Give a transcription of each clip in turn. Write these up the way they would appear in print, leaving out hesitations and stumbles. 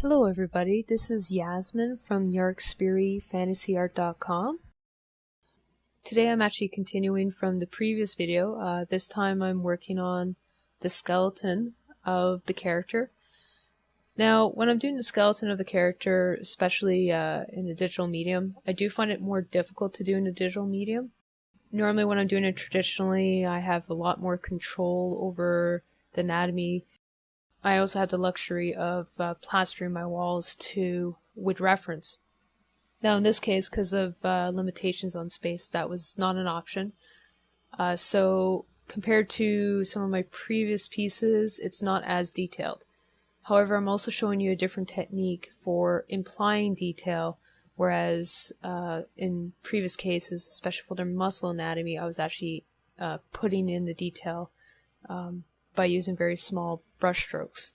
Hello everybody, this is Yasmin from Yarkspiri fantasyart.com. Today I'm actually continuing from the previous video. This time I'm working on the skeleton of the character. Now, when I'm doing the skeleton of the character, especially in a digital medium, I do find it more difficult to do in a digital medium. Normally when I'm doing it traditionally, I have a lot more control over the anatomy. I also have the luxury of plastering my walls with reference. Now in this case, because of limitations on space, that was not an option. So compared to some of my previous pieces, it's not as detailed. However, I'm also showing you a different technique for implying detail, whereas in previous cases, especially for their muscle anatomy, I was actually putting in the detail by using very small brush strokes.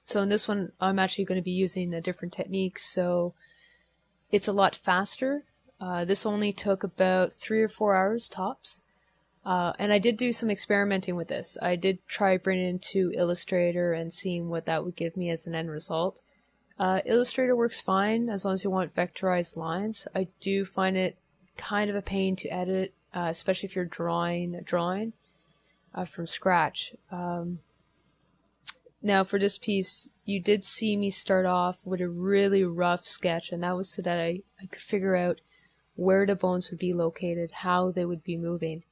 So in this one, I'm actually going to be using a different technique, so it's a lot faster. This only took about 3 or 4 hours tops. And I did do some experimenting with this. I did try bringing it into Illustrator and seeing what that would give me as an end result. Illustrator works fine as long as you want vectorized lines. I do find it kind of a pain to edit, especially if you're drawing a drawing from scratch. Now for this piece, you did see me start off with a really rough sketch, and that was so that I could figure out where the bones would be located, how they would be moving.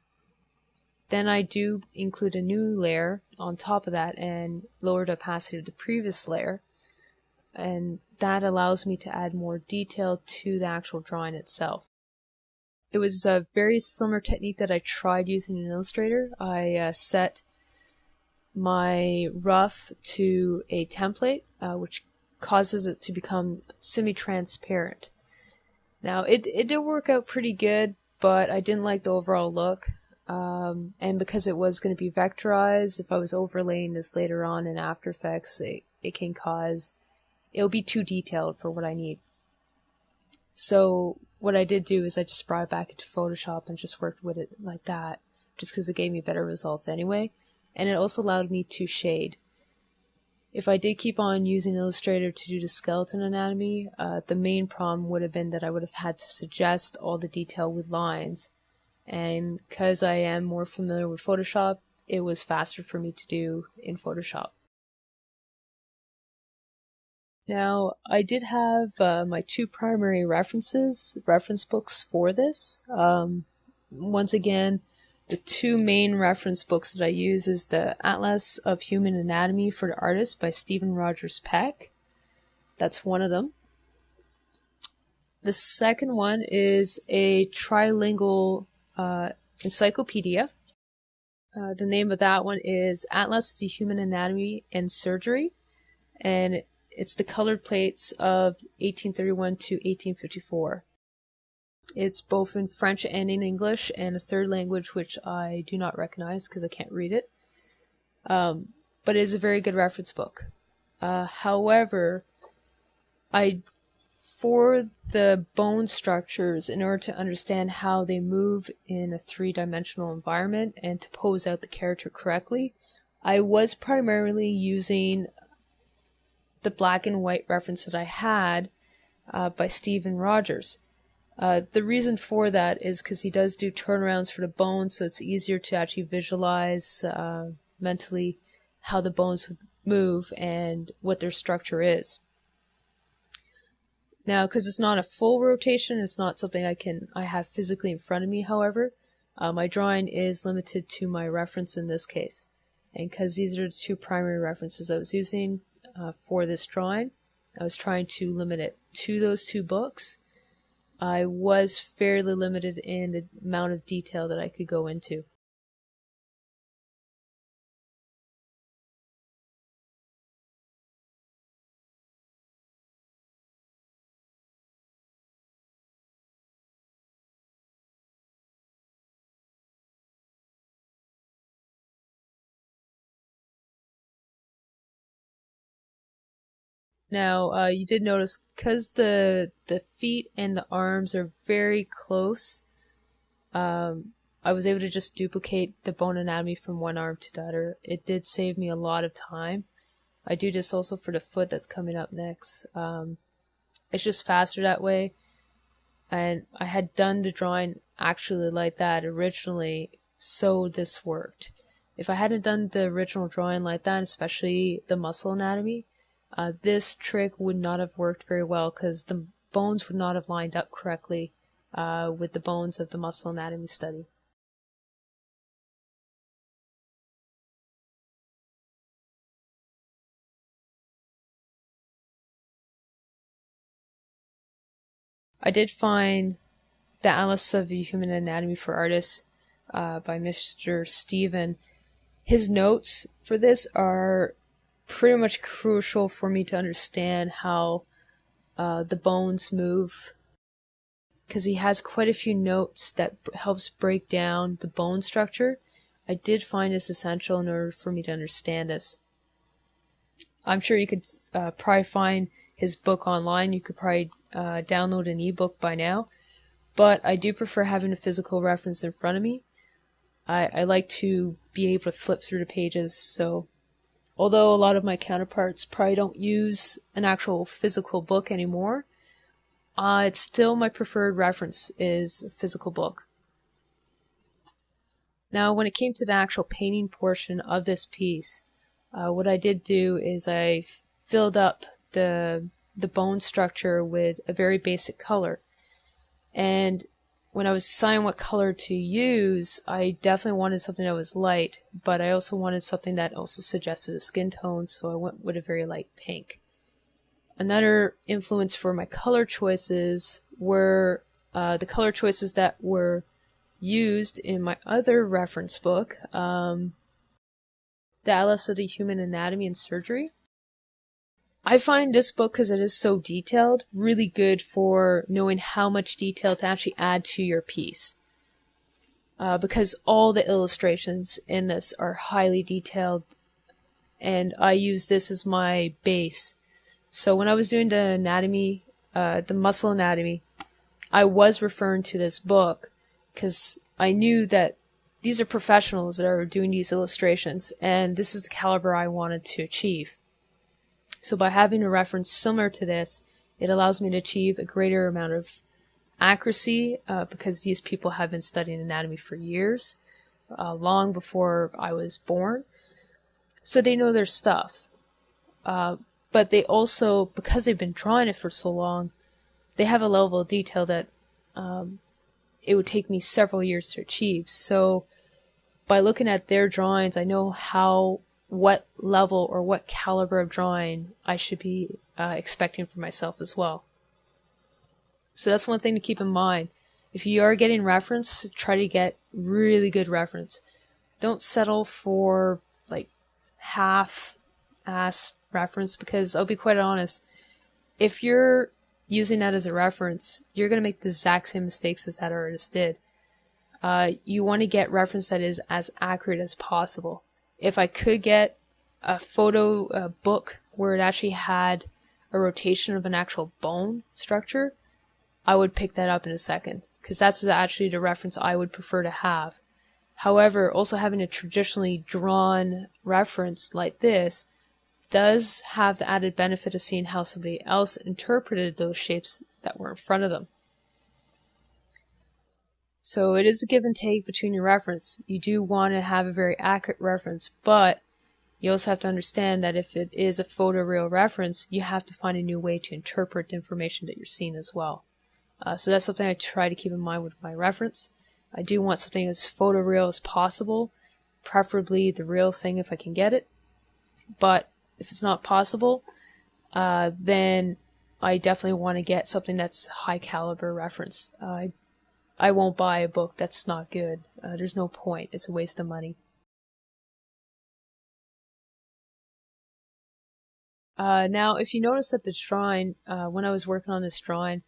Then I do include a new layer on top of that and lower the opacity of the previous layer, and that allows me to add more detail to the actual drawing itself. It was a very similar technique that I tried using in Illustrator. I set my rough to a template, which causes it to become semi-transparent. Now, it did work out pretty good, but I didn't like the overall look. And because it was going to be vectorized, if I was overlaying this later on in After Effects, it'll be too detailed for what I need. So what I did do is I just brought it back into Photoshop and just worked with it like that, just because it gave me better results anyway. And it also allowed me to shade. If I did keep on using Illustrator to do the skeleton anatomy, the main problem would have been that I would have had to suggest all the detail with lines. And because I am more familiar with Photoshop, it was faster for me to do in Photoshop. Now, I did have my two primary reference books for this. Once again, the two main reference books that I use is the Atlas of Human Anatomy for the Artist by Stephen Rogers Peck. That's one of them. The second one is a trilingual encyclopedia. The name of that one is Atlas of the Human Anatomy and Surgery, and it's the colored plates of 1831 to 1854. It's both in French and in English, and a third language which I do not recognize because I can't read it. But it is a very good reference book. However, for the bone structures, in order to understand how they move in a three-dimensional environment and to pose out the character correctly, I was primarily using the black and white reference that I had by Stephen Rogers. The reason for that is because he does do turnarounds for the bones, so it's easier to actually visualize mentally how the bones would move and what their structure is. Now, because it's not a full rotation, it's not something I have physically in front of me, however, my drawing is limited to my reference in this case. And because these are the two primary references I was using for this drawing, I was trying to limit it to those two books. I was fairly limited in the amount of detail that I could go into. Now, you did notice, because the feet and the arms are very close, I was able to just duplicate the bone anatomy from one arm to the other. It did save me a lot of time. I do this also for the foot that's coming up next. It's just faster that way. And I had done the drawing actually like that originally, so this worked. If I hadn't done the original drawing like that, especially the muscle anatomy, this trick would not have worked very well because the bones would not have lined up correctly with the bones of the muscle anatomy study. I did find the Atlas of the Human Anatomy for Artists by Mr. Stephen. His notes for this are pretty much crucial for me to understand how the bones move, because he has quite a few notes that helps break down the bone structure. I did find this essential in order for me to understand this. I'm sure you could probably find his book online. You could probably download an ebook by now, but I do prefer having a physical reference in front of me. I like to be able to flip through the pages, so although a lot of my counterparts probably don't use an actual physical book anymore, it's still my preferred reference is a physical book. Now, when it came to the actual painting portion of this piece, what I did do is I filled up the bone structure with a very basic color. And when I was deciding what color to use, I definitely wanted something that was light, but I also wanted something that also suggested a skin tone, so I went with a very light pink. Another influence for my color choices were the color choices that were used in my other reference book, the Atlas of the Human Anatomy and Surgery. I find this book, because it is so detailed, really good for knowing how much detail to actually add to your piece. Because all the illustrations in this are highly detailed, and I use this as my base. So when I was doing the anatomy, the muscle anatomy, I was referring to this book because I knew that these are professionals that are doing these illustrations, and this is the caliber I wanted to achieve. So by having a reference similar to this, it allows me to achieve a greater amount of accuracy because these people have been studying anatomy for years, long before I was born. So they know their stuff. But they also, because they've been drawing it for so long, they have a level of detail that it would take me several years to achieve. So by looking at their drawings, I know what level or what caliber of drawing I should be expecting for myself as well. So that's one thing to keep in mind. If you are getting reference, try to get really good reference. Don't settle for like half-ass reference, because I'll be quite honest, if you're using that as a reference, you're going to make the exact same mistakes as that artist did. You want to get reference that is as accurate as possible. If I could get a photo book where it actually had a rotation of an actual bone structure, I would pick that up in a second, because that's actually the reference I would prefer to have. However, also having a traditionally drawn reference like this does have the added benefit of seeing how somebody else interpreted those shapes that were in front of them. So it is a give and take between your reference. You do want to have a very accurate reference, but you also have to understand that if it is a photoreal reference, you have to find a new way to interpret the information that you're seeing as well. So that's something I try to keep in mind with my reference. I do want something as photoreal as possible, preferably the real thing if I can get it. But if it's not possible, then I definitely want to get something that's high caliber reference. I won't buy a book that's not good. There's no point. It's a waste of money. Now, if you notice at the drawing, when I was working on this drawing,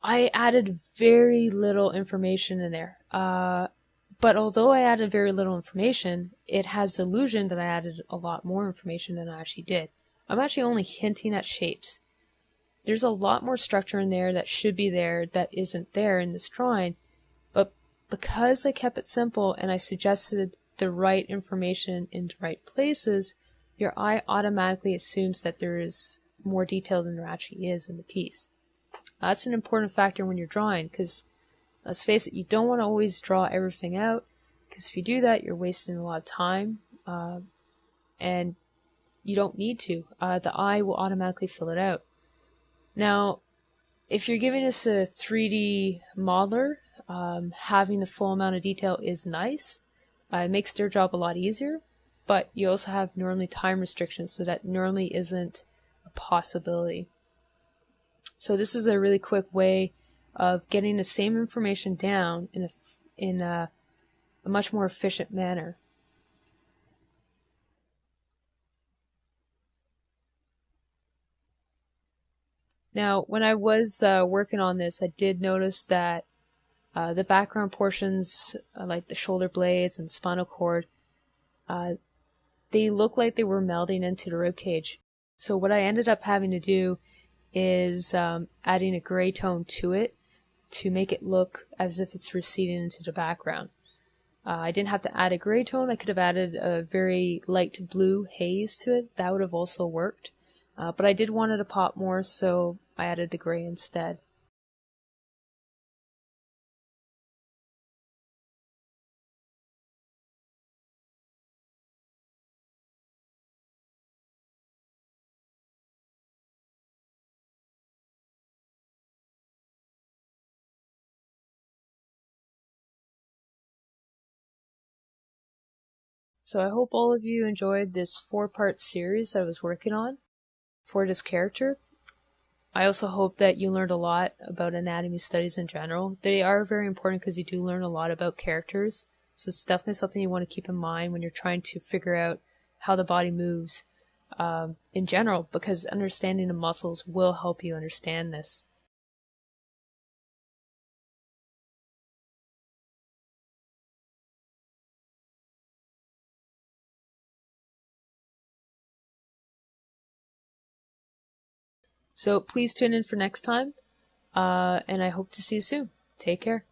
I added very little information in there. But although I added very little information, it has the illusion that I added a lot more information than I actually did. I'm actually only hinting at shapes. There's a lot more structure in there that should be there that isn't there in this drawing, but because I kept it simple and I suggested the right information in the right places, your eye automatically assumes that there is more detail than there actually is in the piece. That's an important factor when you're drawing, because let's face it, you don't want to always draw everything out, because if you do that, you're wasting a lot of time, and you don't need to. The eye will automatically fill it out. Now, if you're giving us a 3D modeler, having the full amount of detail is nice. It makes their job a lot easier, but you also have normally time restrictions, so that normally isn't a possibility. So this is a really quick way of getting the same information down in a much more efficient manner. Now, when I was working on this, I did notice that the background portions, like the shoulder blades and spinal cord, they look like they were melding into the rib cage. So what I ended up having to do is adding a gray tone to it to make it look as if it's receding into the background. I didn't have to add a gray tone. I could have added a very light blue haze to it. That would have also worked. But I did want it to pop more, so I added the gray instead. So I hope all of you enjoyed this 4-part series I was working on for this character. I also hope that you learned a lot about anatomy studies in general. They are very important because you do learn a lot about characters. So it's definitely something you want to keep in mind when you're trying to figure out how the body moves in general, because understanding the muscles will help you understand this. So please tune in for next time, and I hope to see you soon. Take care.